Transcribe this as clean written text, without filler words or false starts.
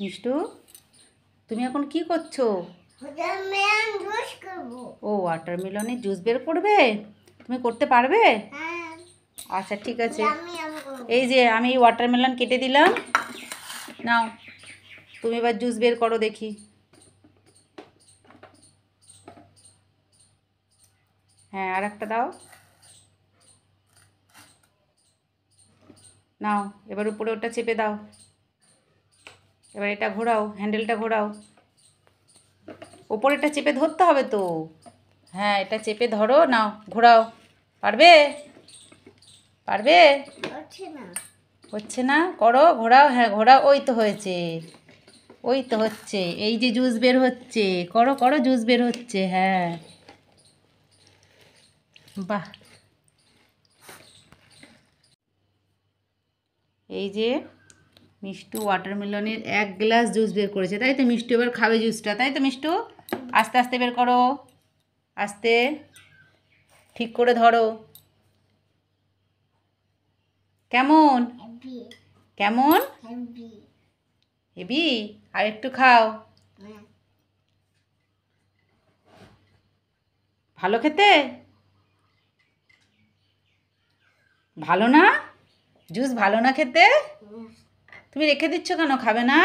মিষ্টু, তুমি এখন কি করছো? ও, ওয়াটারমেলনের জুস বের করবে? তুমি করতে পারবে? আচ্ছা ঠিক আছে। এই যে আমি ওয়াটারমেলন কেটে দিলাম, নাও তুমি এবার জুস বের করো দেখি। হ্যাঁ, আর একটা দাও। নাও এবার উপরে ওটা চেপে দাও। এবার এটা ঘোরাও, হ্যান্ডেলটা ঘোরাও। ওপরেটা চেপে ধরতে হবে তো। হ্যাঁ, এটা চেপে ধরো, নাও ঘোরাও। পারবে? পারবে? হচ্ছে না, করো, ঘোরাও। হ্যাঁ ঘোরাও, ওই তো হয়েছে, ওই তো হচ্ছে। এই যে জুস বের হচ্ছে, করো করো, জুস বের হচ্ছে। হ্যাঁ, বাহ। এই যে মিষ্টু ওয়াটারমেলনের 1 গ্লাস জুস বের করেছে, তাই তো? মিষ্টু এবার খাবে জুসটা, তাই তো মিষ্টু? আস্তে আস্তে বের করো, আস্তে, ঠিক করে ধরো। কেমন? কেমন? হেবি? আর একটু খাও। ভালো খেতে? ভালো না? জুস ভালো না খেতে? তুমি রেখে দিচ্ছ কেন, খাবে না?